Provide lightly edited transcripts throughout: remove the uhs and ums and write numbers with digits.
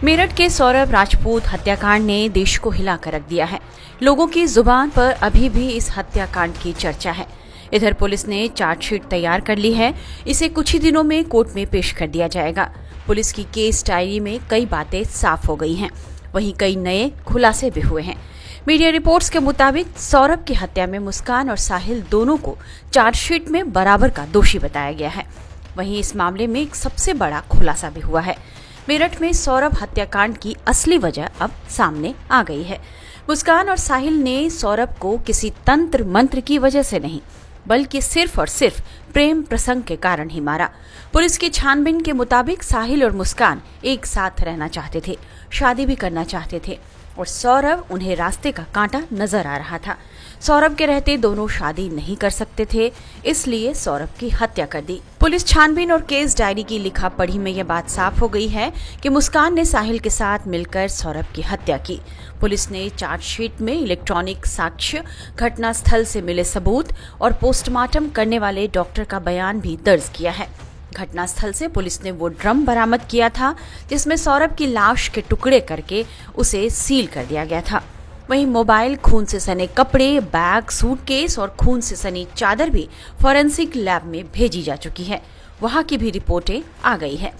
मेरठ के सौरभ राजपूत हत्याकांड ने देश को हिलाकर रख दिया है। लोगों की जुबान पर अभी भी इस हत्याकांड की चर्चा है। इधर पुलिस ने चार्जशीट तैयार कर ली है। इसे कुछ ही दिनों में कोर्ट में पेश कर दिया जाएगा। पुलिस की केस डायरी में कई बातें साफ हो गई हैं, वहीं कई नए खुलासे भी हुए हैं। मीडिया रिपोर्ट्स के मुताबिक सौरभ की हत्या में मुस्कान और साहिल दोनों को चार्जशीट में बराबर का दोषी बताया गया है। वहीं इस मामले में एक सबसे बड़ा खुलासा भी हुआ है। मेरठ में सौरभ हत्याकांड की असली वजह अब सामने आ गई है। मुस्कान और साहिल ने सौरभ को किसी तंत्र मंत्र की वजह से नहीं, बल्कि सिर्फ और सिर्फ प्रेम प्रसंग के कारण ही मारा। पुलिस की छानबीन के मुताबिक साहिल और मुस्कान एक साथ रहना चाहते थे, शादी भी करना चाहते थे और सौरभ उन्हें रास्ते का कांटा नजर आ रहा था। सौरभ के रहते दोनों शादी नहीं कर सकते थे, इसलिए सौरभ की हत्या कर दी। पुलिस छानबीन और केस डायरी की लिखा पढ़ी में यह बात साफ हो गई है कि मुस्कान ने साहिल के साथ मिलकर सौरभ की हत्या की। पुलिस ने चार्जशीट में इलेक्ट्रॉनिक साक्ष्य, घटनास्थल से मिले सबूत और पोस्टमार्टम करने वाले डॉक्टर का बयान भी दर्ज किया है। घटनास्थल से पुलिस ने वो ड्रम बरामद किया था जिसमें सौरभ की लाश के टुकड़े करके उसे सील कर दिया गया था। वहीं मोबाइल, खून से सने कपड़े, बैग, सूटकेस और खून से सनी चादर भी फॉरेंसिक लैब में भेजी जा चुकी है। वहां की भी रिपोर्टें आ गई है।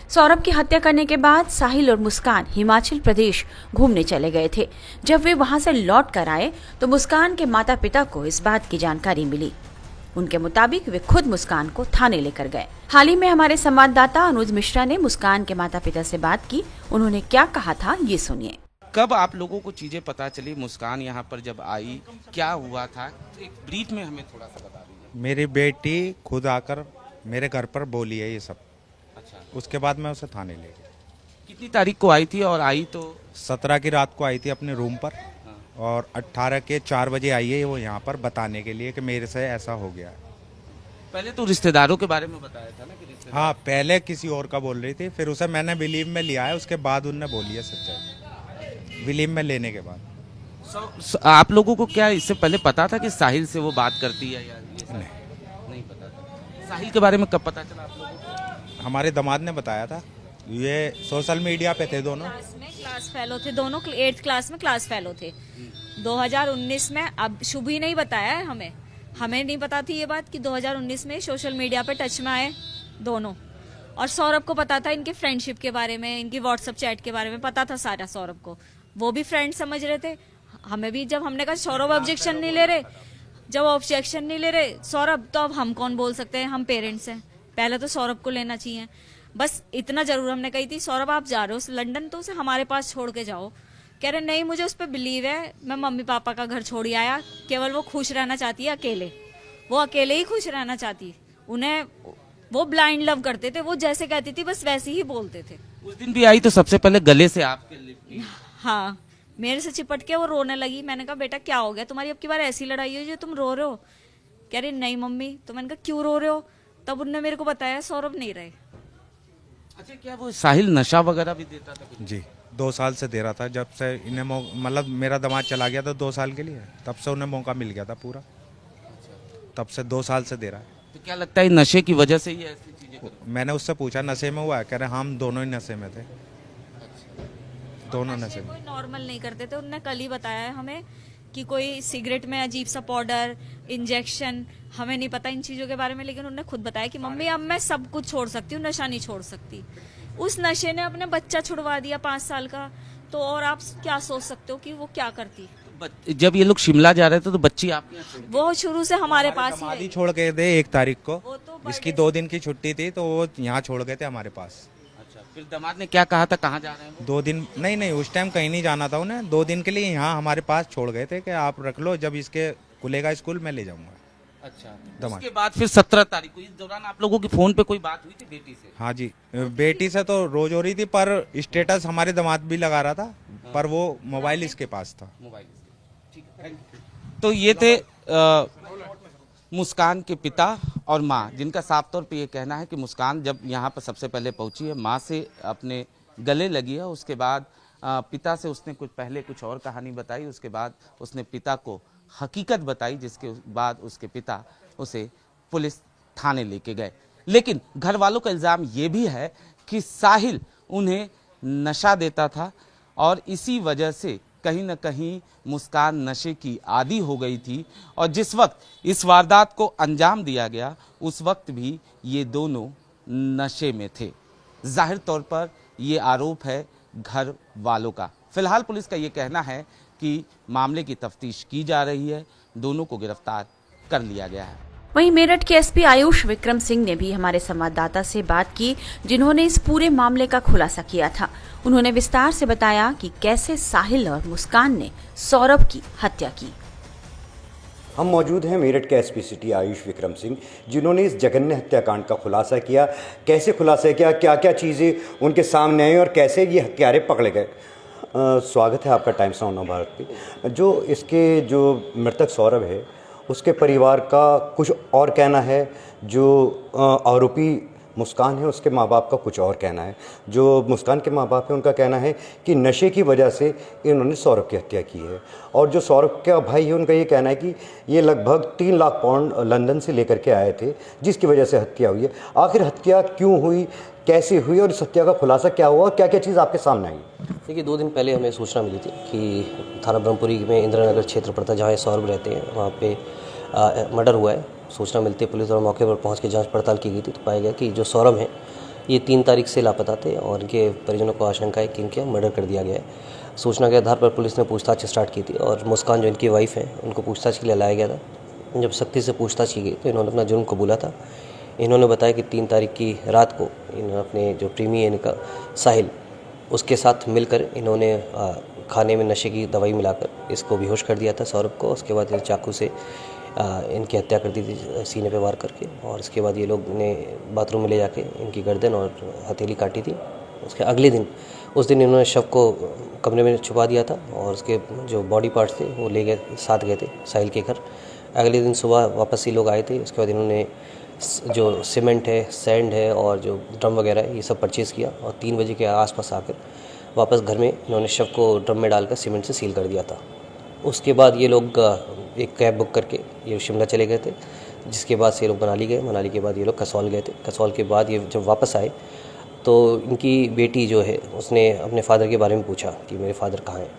सौरभ की हत्या करने के बाद साहिल और मुस्कान हिमाचल प्रदेश घूमने चले गए थे। जब वे वहां से लौट कर आए तो मुस्कान के माता पिता को इस बात की जानकारी मिली। उनके मुताबिक वे खुद मुस्कान को थाने लेकर गए। हाल ही में हमारे संवाददाता अनुज मिश्रा ने मुस्कान के माता पिता से बात की। उन्होंने क्या कहा था, ये सुनिए। कब आप लोगों को चीजें पता चली? मुस्कान यहाँ पर जब आई, क्या हुआ था? एक ब्रीफ में हमें थोड़ा सा बता दीजिए। मेरी बेटी खुद आकर मेरे घर पर बोली है ये सब। अच्छा, उसके बाद मैं उसे थाने ले गया। कितनी तारीख को आई थी? और आई तो 17 की रात को आई थी अपने रूम पर और 18 के 4 बजे आई है वो यहाँ पर बताने के लिए कि मेरे से ऐसा हो गया है। पहले तो रिश्तेदारों के बारे में बताया था ना कि रिश्तेदार। हाँ, पहले किसी और का बोल रही थी, फिर उसे मैंने बिलीव में लिया है। उसके बाद उनने बोली है सच्चाई, बिलीव में लेने के बाद। आप लोगों को क्या इससे पहले पता था कि साहिल से वो बात करती है या ये सब? नहीं पता था। साहिल के बारे में कब पता चला आप लोगों को? हमारे दामाद ने बताया था। ये सोशल मीडिया पे थे दोनों। क्लास फेलो थे दोनों, 8th क्लास में क्लास फेलो थे 2019 में। अब शुभ ही नहीं बताया है हमें नहीं पता थी ये बात कि 2019 में सोशल मीडिया पे टच में आए दोनों। और सौरभ को पता था इनके फ्रेंडशिप के बारे में, इनकी व्हाट्सएप चैट के बारे में पता था सारा सौरभ को। वो भी फ्रेंड समझ रहे थे। हमें भी जब हमने कहा सौरभ ऑब्जेक्शन नहीं ले रहे सौरभ, तो अब हम कौन बोल सकते हैं? हम पेरेंट्स हैं, पहले तो सौरभ को लेना चाहिए। बस इतना जरूर हमने कही थी, सौरभ आप जा रहे हो लंदन तो उसे हमारे पास छोड़ के जाओ। कह रहे नहीं, मुझे उस पर बिलीव है, मैं मम्मी पापा का घर छोड़ आया, केवल वो खुश रहना चाहती है अकेले। वो अकेले ही खुश रहना चाहती। उन्हें वो ब्लाइंड लव करते थे, वो जैसे कहती थी बस वैसे ही बोलते थे। उस दिन भी आई तो सबसे पहले गले से आपके लिपटी। हाँ, मेरे से चिपट के वो रोने लगी। मैंने कहा बेटा क्या हो गया तुम्हारी, अब की बार ऐसी लड़ाई हुई जो तुम रो रहे हो? कह रही नहीं मम्मी। तो मैंने कहा क्यों रो रहे हो? तब उनने मेरे को बताया सौरभ नहीं रहे। अच्छा, क्या वो साहिल नशा वगैरह भी देता था? जी, 2 साल से दे रहा था। जब से इन्हें मतलब मेरा दामाद चला गया था 2 साल के लिए, तब से उन्हें मौका मिल गया था पूरा। तब से 2 साल से दे रहा है। तो क्या लगता है नशे की वजह से ही ऐसी चीजें? मैंने उससे पूछा नशे में हुआ है? कह रहे हम दोनों ही नशे में थे। दोनों नशे में। कोई नॉर्मल नहीं करते थे। उनने कल ही बताया है हमें कि कोई सिगरेट में अजीब सा पाउडर, इंजेक्शन, हमें नहीं पता इन चीजों के बारे में, लेकिन उन्होंने खुद बताया कि मम्मी अब मैं सब कुछ छोड़ सकती हूँ, नशा नहीं छोड़ सकती। उस नशे ने अपने बच्चा छुड़वा दिया 5 साल का। तो और आप क्या सोच सकते हो कि वो क्या करती? जब ये लोग शिमला जा रहे थे तो बच्ची आपके यहाँ छोड़ के? वो शुरू से हमारे पास ही दामाद छोड़ के दे 1 तारीख को। वो तो इसकी 2 दिन की छुट्टी थी तो वो यहाँ छोड़ गए थे हमारे पास। अच्छा, फिर दामाद ने क्या कहा था, कहाँ जा रहे हैं वो? 2 दिन नहीं, उस टाइम कहीं नहीं जाना था उन्हें। 2 दिन के लिए यहाँ हमारे पास छोड़ गए थे कि आप रख लो, जब इसके खुलेगा स्कूल मैं ले जाऊंगा। अच्छा, दामाद। उसके बाद फिर 17 तारीख को, इस दौरान आप लोगों की फोन पे कोई बात हुई थी बेटी से? हाँ जी, बेटी से तो रोज हो रही थी, पर स्टेटस हमारे दामाद भी लगा रहा था, पर वो मोबाइल इसके पास था। मोबाइल। ठीक है, थैंक यू। तो ये थे मुस्कान के पिता और माँ, जिनका साफ तौर पे ये कहना है कि मुस्कान जब यहाँ पर सबसे पहले पहुंची है, माँ से अपने गले लगी है। उसके बाद पिता से उसने कुछ और कहानी बताई। उसके बाद उसने पिता को हकीकत बताई, जिसके बाद उसके पिता उसे पुलिस थाने लेके गए। लेकिन घर वालों का इल्ज़ाम ये भी है कि साहिल उन्हें नशा देता था और इसी वजह से कहीं न कहीं मुस्कान नशे की आदी हो गई थी और जिस वक्त इस वारदात को अंजाम दिया गया उस वक्त भी ये दोनों नशे में थे। जाहिर तौर पर ये आरोप है घर वालों का। फिलहाल पुलिस का ये कहना है कि मामले की तफ्तीश की जा रही है, दोनों को गिरफ्तार कर लिया गया है। वहीं मेरठ के एसपी आयुष विक्रम सिंह ने भी हमारे संवाददाता से बात की, जिन्होंने इस पूरे मामले का खुलासा किया था। उन्होंने विस्तार से बताया कि कैसे साहिल और मुस्कान ने सौरभ की हत्या की। हम मौजूद हैं मेरठ के एसपी सिटी आयुष विक्रम सिंह, जिन्होंने इस जघन्य हत्याकांड का खुलासा किया। कैसे खुलासा किया, क्या क्या चीज़ें उनके सामने आई और कैसे ये हत्यारे पकड़े गए। स्वागत है आपका टाइम्स नाउ नवभारत पे। जो मृतक सौरभ है उसके परिवार का कुछ और कहना है, जो आरोपी मुस्कान है उसके माँ बाप का कुछ और कहना है। जो मुस्कान के माँ बाप है उनका कहना है कि नशे की वजह से इन्होंने सौरभ की हत्या की है और जो सौरभ का भाई है उनका ये कहना है कि ये लगभग 3 लाख पाउंड लंदन से लेकर के आए थे, जिसकी वजह से हत्या हुई है। आखिर हत्या क्यों हुई, कैसे हुई और इस हत्या का खुलासा क्या हुआ, क्या क्या चीज़ आपके सामने आई? देखिए, 2 दिन पहले हमें सूचना मिली थी कि थाना ब्रह्मपुरी में इंदिरा नगर क्षेत्र पड़ता है जहाँ सौरभ रहते हैं, वहाँ पे मर्डर हुआ है। सूचना मिलती पुलिस और मौके पर पहुंच के जांच पड़ताल की गई थी तो पाया गया कि जो सौरभ हैं ये 3 तारीख से लापता थे और इनके परिजनों को आशंका है कि इनके मर्डर कर दिया गया है। सूचना के आधार पर पुलिस ने पूछताछ स्टार्ट की थी और मुस्कान जो इनकी वाइफ है उनको पूछताछ के लिए लाया गया था। जब सख्ती से पूछताछ की गई तो इन्होंने अपना जुर्म कबूला था। इन्होंने बताया कि 3 तारीख की रात को इन्होंने अपने जो प्रेमी है इनका साहिल, उसके साथ मिलकर इन्होंने खाने में नशे की दवाई मिलाकर इसको बेहोश कर दिया था सौरभ को। उसके बाद चाकू से इनकी हत्या कर दी थी सीने पे वार करके और इसके बाद ये लोग ने बाथरूम में ले जाके इनकी गर्दन और हथेली काटी थी। उसके अगले दिन उस दिन इन्होंने शव को कमरे में छुपा दिया था और उसके जो बॉडी पार्ट्स थे वो ले गए साथ गए थे साहिल के घर। अगले दिन सुबह वापस ये लोग आए थे। उसके बाद इन्होंने जो सीमेंट है, सैंड है और जो ड्रम वगैरह है ये सब परचेज़ किया और 3 बजे के आसपास आकर वापस घर में इन्होंने शव को ड्रम में डालकर सीमेंट से सील कर दिया था। उसके बाद ये लोग एक कैब बुक करके ये शिमला चले गए थे, जिसके बाद से ये लोग मनाली गए। मनाली के बाद ये लोग कसौल गए थे। कसौल के बाद ये जब वापस आए तो इनकी बेटी जो है उसने अपने फादर के बारे में पूछा कि मेरे फादर कहाँ हैं।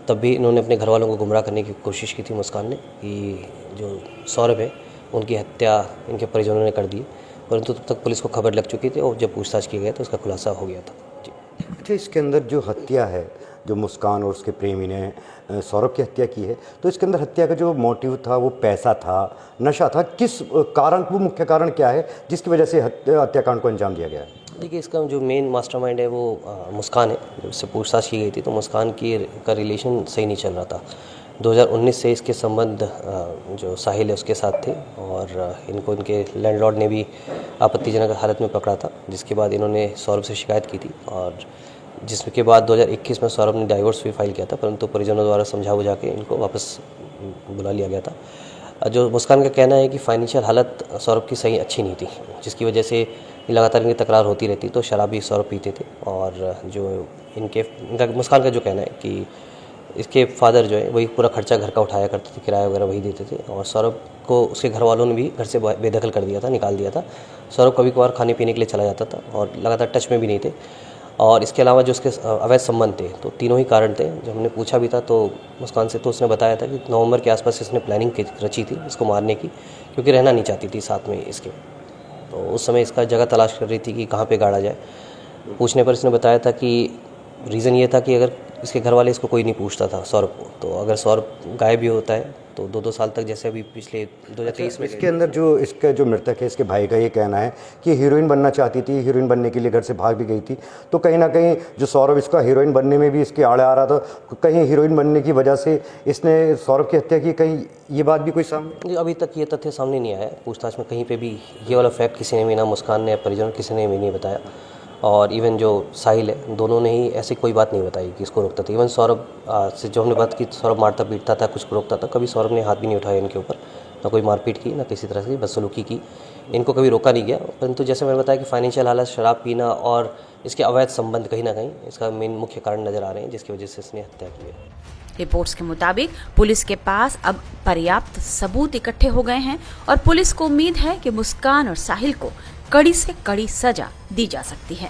तब भी इन्होंने अपने घर वालों को गुमराह करने की कोशिश की थी मुस्कान ने कि जो सौरभ है उनकी हत्या इनके परिजनों ने कर दी, परंतु तब तक पुलिस को खबर लग चुकी थी और जब पूछताछ की गई तो उसका खुलासा हो गया था। जी। अच्छा, इसके अंदर जो हत्या है, जो मुस्कान और उसके प्रेमी ने सौरभ की हत्या की है, तो इसके अंदर हत्या का जो मोटिव था वो पैसा था, नशा था, किस कारण, वो मुख्य कारण क्या है जिसकी वजह से हत्याकांड को अंजाम दिया गया है? देखिए, इसका जो मेन मास्टरमाइंड है वो मुस्कान है। जब इससे पूछताछ की गई थी तो मुस्कान का रिलेशन सही नहीं चल रहा था। 2019 से इसके संबंध जो साहिल है उसके साथ थे और इनको इनके लैंडलॉर्ड ने भी आपत्तिजनक हालत में पकड़ा था, जिसके बाद इन्होंने सौरभ से शिकायत की थी और जिसके बाद 2021 में सौरभ ने डाइवोर्स भी फाइल किया था, परंतु परिजनों द्वारा समझा बुझा के इनको वापस बुला लिया गया था। जो मुस्कान का कहना है कि फाइनेंशियल हालत सौरभ की सही अच्छी नहीं थी, जिसकी वजह से लगातार इनकी तकरार होती रहती, तो शराब भी सौरभ पीते थे। और जो इनका मुस्कान का जो कहना है कि इसके फादर जो है वही पूरा खर्चा घर का उठाया करते थे, किराया वगैरह वही देते थे और सौरभ को उसके घर वालों ने भी घर से बेदखल कर दिया था, निकाल दिया था। सौरभ कभी कभार खाने पीने के लिए चला जाता था और लगातार टच में भी नहीं थे। और इसके अलावा जो उसके अवैध संबंध थे, तो तीनों ही कारण थे। जब हमने पूछा भी था तो मुस्कान से, तो उसने बताया था कि नवंबर के आसपास इसने प्लानिंग रची थी इसको मारने की, क्योंकि रहना नहीं चाहती थी साथ में इसके। तो उस समय इसका जगह तलाश कर रही थी कि कहाँ पे गाड़ा जाए। पूछने पर इसने बताया था कि रीज़न ये था कि अगर इसके घर वाले इसको कोई नहीं पूछता था सौरभ को, तो अगर सौरभ गायब भी होता है तो 2-2 साल तक, जैसे अभी पिछले 2023 में। इसके अंदर जो इसका जो मृतक है, इसके भाई का ये कहना है कि हीरोइन बनना चाहती थी, हीरोइन बनने के लिए घर से भाग भी गई थी। तो कहीं ना कहीं जो सौरभ इसका हीरोइन बनने में भी इसके आड़े आ रहा था, कहीं हीरोइन बनने की वजह से इसने सौरभ की हत्या की, कहीं ये बात भी कोई सामने? अभी तक ये तथ्य सामने नहीं आया। पूछताछ में कहीं पे भी ये वाला फैक्ट किसी ने भी, ना मुस्कान ने, परिजन किसी ने भी नहीं बताया। और इवन जो साहिल है, दोनों ने ही ऐसी कोई बात नहीं बताई कि इसको रोकता था। इवन सौरभ से जो हमने बात की, सौरभ मारता पीटता था, कुछ रोकता था, कभी सौरभ ने हाथ भी नहीं उठाया इनके ऊपर, ना कोई मारपीट की, ना किसी तरह की बदसलूकी की। इनको कभी रोका नहीं गया। परंतु जैसे मैंने बताया कि फाइनेंशियल हालत, शराब पीना और इसके अवैध संबंध कहीं ना कहीं इसका मेन मुख्य कारण नजर आ रहे हैं, जिसकी वजह से इसने हत्या की है। रिपोर्ट्स के मुताबिक पुलिस के पास अब पर्याप्त सबूत इकट्ठे हो गए हैं और पुलिस को उम्मीद है कि मुस्कान और साहिल को कड़ी से कड़ी सजा दी जा सकती है।